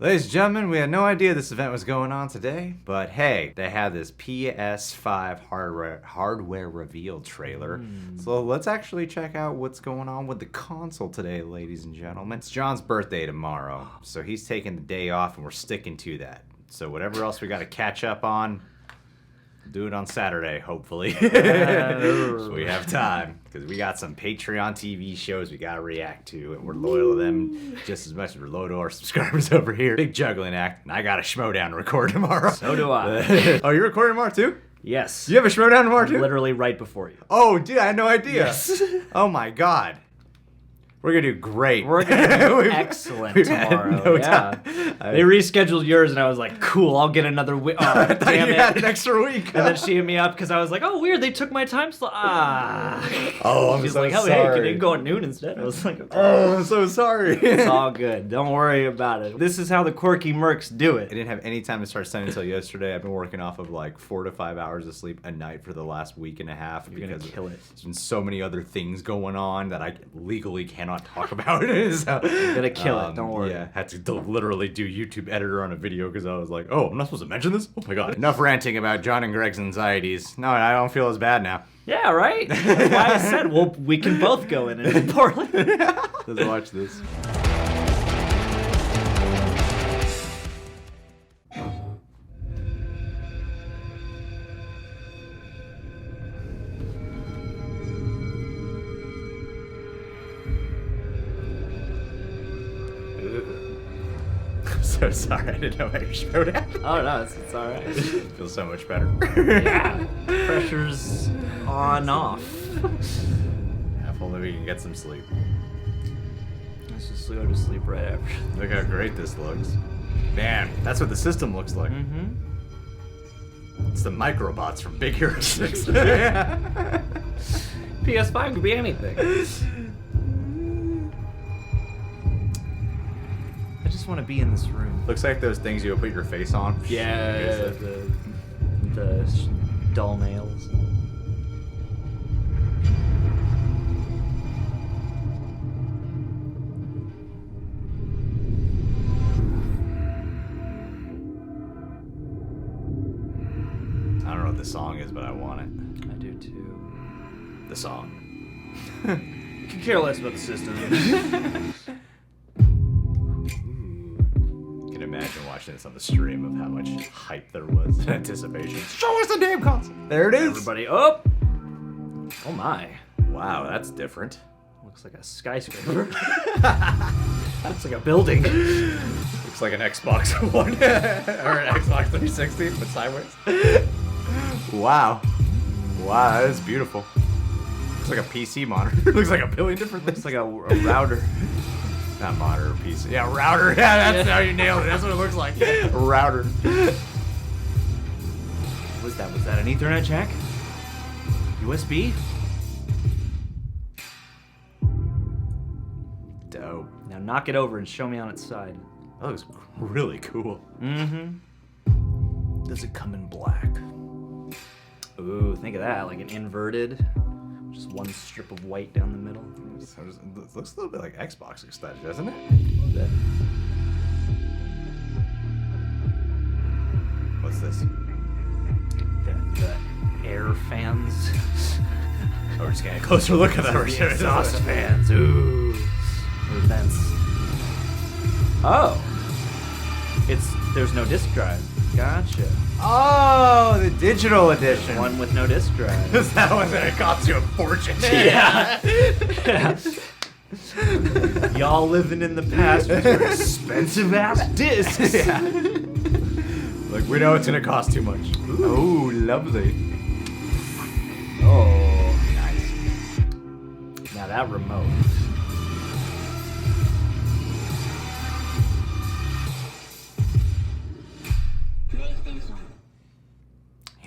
Ladies and gentlemen, we had no idea this event was going on today, but hey, they had this PS5 hardware reveal trailer. So let's actually check out what's going on with the console today, ladies and gentlemen. It's John's birthday tomorrow, so he's taking the day off and we're sticking to that. So whatever else we got to catch up on, do it on Saturday, hopefully. So we have time, because we got some Patreon TV shows we got to react to, and we're loyal to them just as much as we're loyal to our subscribers over here. Big juggling act, and I got a Schmodown to record tomorrow. So do I. Oh, you're recording tomorrow too? Yes. You have a Schmodown tomorrow too? Literally right before you. Oh, dude, I had no idea. Yes. Oh my god. We're gonna do great. We're gonna do excellent tomorrow. Yeah. They rescheduled yours, and I was like, "Cool, I'll get another week." Oh, I thought damn you it. had an extra week. And then she hit me up because I was like, "Oh, weird, they took my time slot." Oh, I'm She's so like, "Oh, sorry. hey, can you go at noon instead?" I was like, "Okay." Oh, I'm so sorry. It's all good. Don't worry about it. This is how the quirky mercs do I it. didn't have any time to start studying until yesterday. I've been working off of like 4 to 5 hours of sleep a night for the last week and a half. You're gonna kill it. There's been so many other things going on that I legally cannot talk about. So, You're gonna kill it. Don't worry. Yeah, had to literally do YouTube editor on a video because I was like, oh, I'm not supposed to mention this? Oh my god. Enough ranting about John and Greg's anxieties. No, I don't feel as bad now. Yeah, right? That's why I said, well, we can both go in and poorly. Let's watch this. So sorry, I didn't know how you showed up. Oh, no, it's all right. Feels so much better. Yeah. Pressure's on off. Yeah, if only we can get some sleep. Let's just go to sleep right after. Look how great this looks. Man, that's what the system looks like. Mm-hmm. It's the microbots from Big Hero 6. PS5 could be anything. I just want to be in this room. Looks like those things you'll put your face on. Yeah, the dull nails. I don't know what the song is, but I want it. I do too. The song. Could care less about the system. I can imagine watching this on the stream of how much hype there was in anticipation. Show us the damn console! There it is! Everybody up! Oh my. Wow, that's different. Looks like a skyscraper. Looks like a building. Looks like an Xbox One or an Xbox 360, but sideways. Wow. Wow, that is beautiful. Looks like a PC monitor. Looks like a billion different things. Looks like a router. Not monitor, PC. Yeah, router. Yeah, that's how you nailed it. That's what it looks like. A router. Was that an Ethernet jack? USB? Dope. Now knock it over and show me on its side. That looks really cool. Mm-hmm. Does it come in black? Ooh, think of that, like an inverted. Just one strip of white down the middle. It looks a little bit like Xbox aesthetic, doesn't it? What's this? The air fans. Oh, we're just getting a closer look at that. The exhaust fans. Ooh. Or vents. Oh. There's no disk drive. Gotcha. Oh, the digital edition. One with no disk drive. Is that one that it costs you a fortune? Yeah. Y'all living in the past with your expensive ass discs. Yeah. Like, we know it's gonna cost too much. Oh, lovely. Oh, nice. Now that remote.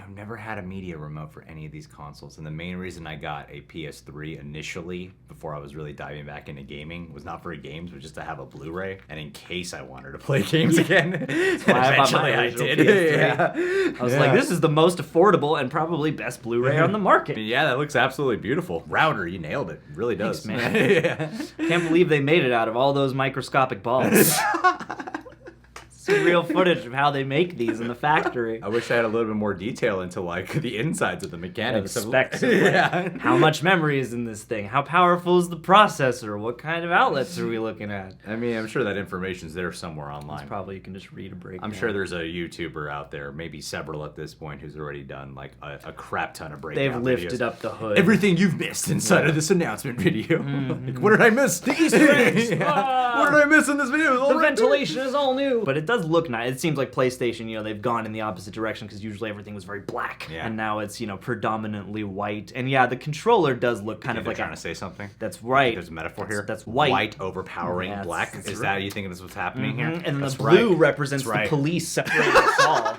I've never had a media remote for any of these consoles, and the main reason I got a PS3 initially, before I was really diving back into gaming, was not for games, but just to have a Blu-ray, and in case I wanted to play games again. That's why I bought my original PS3. Yeah. I was like, this is the most affordable and probably best Blu-ray on the market. Yeah, that looks absolutely beautiful. Router, you nailed it. It really does. Thanks, man. Yeah. Can't believe they made it out of all those microscopic balls. some real footage of how they make these in the factory. I wish I had a little bit more detail into like the insides of the Yeah, mechanics the of specs of like, how much memory is in this thing? How powerful is the processor? What kind of outlets are we looking at? I mean, I'm sure that information's there somewhere online. Probably you can just read a breakdown. I'm sure there's a YouTuber out there, maybe several at this point, who's already done like a crap ton of breakdown They've lifted videos. up the hood. Everything you've missed inside of this announcement video. Like, what did I miss? The Easter eggs! What did I miss in this video? The ventilation is all new. But it does look nice. It seems like PlayStation, they've gone in the opposite direction because usually everything was very black. Yeah. And now it's, predominantly white. And yeah, the controller does look kind of like trying to say something. That's right. There's a metaphor here. That's white. White overpowering Yeah, black. that's Is right. that you think this is what's happening here? And then That's the blue right. represents That's right. the police separating us all.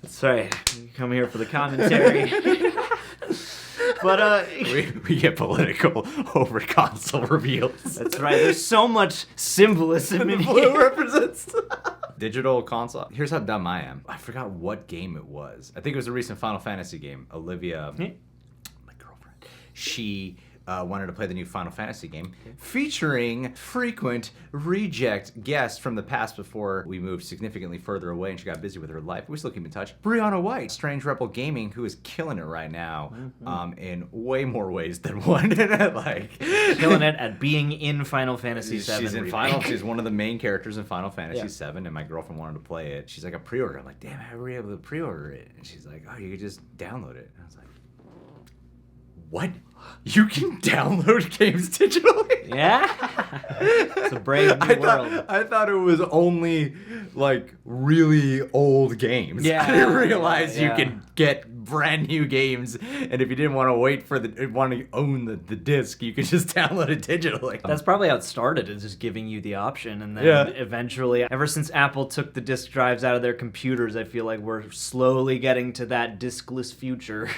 That's right. You come here for the commentary. But we get political over console reveals. that's right. There's so much symbolism in Blue here. represents digital console. Here's how dumb I am. I forgot what game it was. I think it was a recent Final Fantasy game. Olivia, my girlfriend, she wanted to play the new Final Fantasy game, featuring frequent reject guests from the past before we moved significantly further away and she got busy with her life. We still keep in touch. Brianna White, Strange Rebel Gaming, who is killing it right now in way more ways than one. Like Killing it at being in Final Fantasy VII. She's in remake. Final. She's one of the main characters in Final Fantasy Yeah. VII, and my girlfriend wanted to play it. She's like, a pre-order. I'm like, damn, how were we able to pre-order it? And she's like, oh, you could just download it. And I was like, what? You can download games digitally? Yeah? It's a brave new world. I thought it was only like really old games. Yeah. I didn't realize Yeah. you could get brand new games, and if you didn't want to wait for want to own the disc, you could just download it digitally. That's probably how it started, is just giving you the option. And then Yeah. eventually, ever since Apple took the disk drives out of their computers, I feel like we're slowly getting to that diskless future.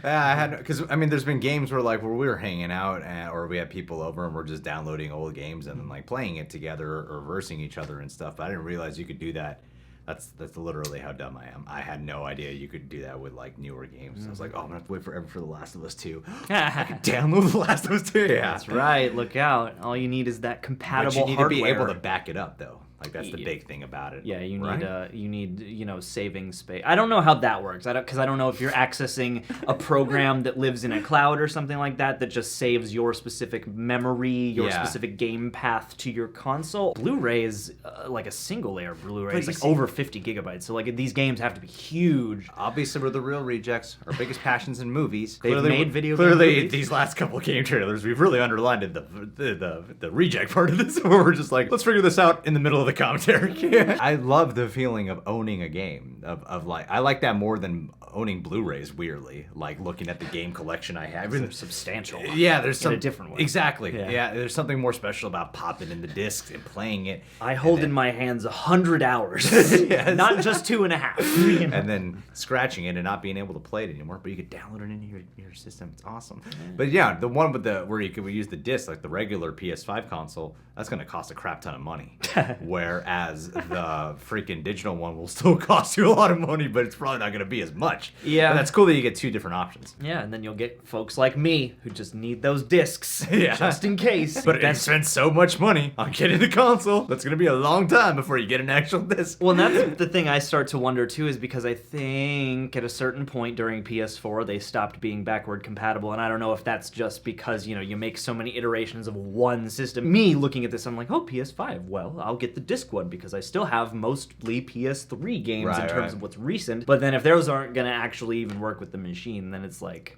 Yeah, because I mean, there's been games where like where we were hanging out or we had people over and we're just downloading old games and then like playing it together or versing each other and stuff. But I didn't realize you could do that. That's literally how dumb I am. I had no idea you could do that with like newer games. I was like, oh, I'm gonna have to wait forever for The Last of Us 2. I could download The Last of Us 2. Yeah, That's right. Look out. All you need is that compatible But you need hardware. to be able to back it up though. Like that's the Yeah. big thing about it. Yeah, you right? need saving space. I don't know how that works. Because I don't know if you're accessing a program that lives in a cloud or something like that just saves your specific memory, your Yeah. specific game path to your console. Blu-ray is like a single layer Blu-ray. But It's you like see- over 50 gigabytes. So like these games have to be huge. Obviously, we're the real rejects. Our biggest passions in movies. They've made video game Clearly, movies. these last couple game trailers, we've really underlined the reject part of this, where we're just like, let's figure this out in the middle of the commentary. I love the feeling of owning a game. Of like, I like that more than owning Blu-rays. Weirdly, like looking at the game collection I have. They're substantial. Yeah, there's in a different way. Exactly. Yeah. Yeah, there's something more special about popping in the discs and playing it. I hold in my hands 100 hours, Yes. not just 2.5. And then scratching it and not being able to play it anymore, but you could download it into your system. It's awesome. But yeah, the one with where you could use the disc, like the regular PS5 console, that's going to cost a crap ton of money. Whereas the freaking digital one will still cost you a lot of money, but it's probably not going to be as much. Yeah. But that's cool that you get two different options. Yeah, and then you'll get folks like me who just need those discs, Yeah. just in case. But you spend so much money on getting the console, that's going to be a long time before you get an actual disc. Well, and that's the thing I start to wonder too, is because I think at a certain point during PS4 they stopped being backward compatible, and I don't know if that's just because you make so many iterations of one system. Me looking at this, I'm like, oh, PS5. Well, I'll get the disc one because I still have mostly PS3 games in terms of what's recent. But then if those aren't gonna actually even work with the machine, then it's like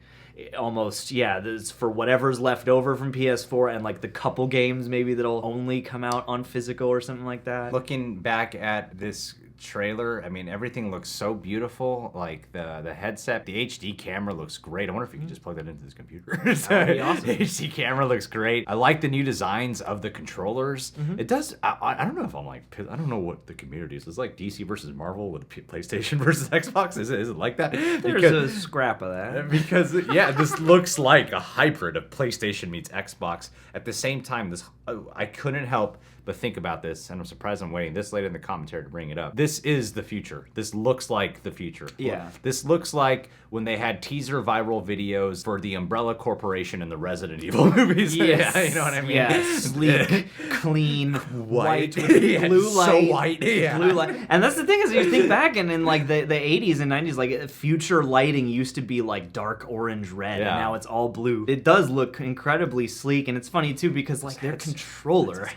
almost this for whatever's left over from PS4 and like the couple games maybe that'll only come out on physical or something like that. Looking back at this trailer, I mean, everything looks so beautiful. Like the headset, the HD camera looks great. I wonder if you can just plug that into this computer. That would be awesome. The HD camera looks great. I like the new designs of the controllers. It does. I don't know if I'm like, I don't know what the community is. It's like DC versus Marvel with PlayStation versus Xbox. Is it like that? There's a scrap of that. Because this looks like a hybrid of PlayStation meets Xbox. At the same time, I couldn't help but think about this, and I'm surprised I'm waiting this late in the commentary to bring it up. this is the future. This looks like the future. Yeah. This looks like when they had teaser viral videos for the Umbrella Corporation and the Resident Evil movies. Yes. Yeah, you know what I mean? Yeah, sleek, clean, white, with Yeah, blue so light. white. Yeah. Blue light. And that's the thing is, you think back in like the 80s and 90s, like future lighting used to be like dark orange red, Yeah. and now it's all blue. It does look incredibly sleek, and it's funny too because like their controller.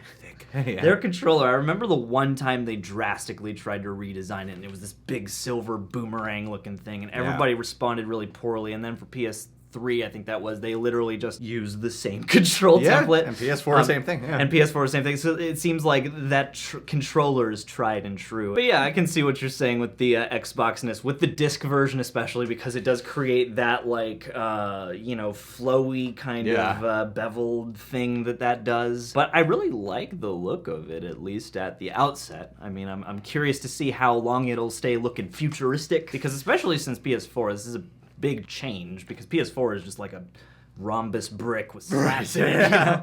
Yeah. Their controller, I remember the one time they drastically tried to redesign it, and it was this big silver boomerang looking thing, and everybody responded really poorly. And then for PS3, I think that was, they literally just used the same control template. And PS4, same thing. Yeah. And PS4, same thing. So it seems like that controller is tried and true. But yeah, I can see what you're saying with the Xbox-ness, with the disc version especially, because it does create that like, flowy kind of beveled thing that does. But I really like the look of it, at least at the outset. I mean, I'm curious to see how long it'll stay looking futuristic, because especially since PS4, this is a big change, because PS4 is just like a rhombus brick with slats in it. Yeah.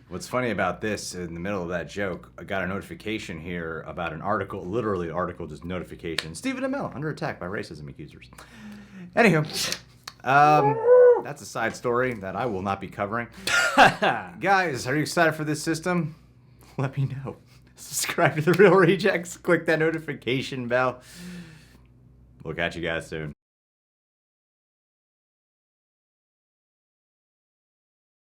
What's funny about this, in the middle of that joke, I got a notification here about an article, literally article, just notification. Stephen Amell under attack by racism accusers. Anywho, that's a side story that I will not be covering. Guys, are you excited for this system? Let me know. Subscribe to The Real Rejects. Click that notification bell. We'll catch you guys soon.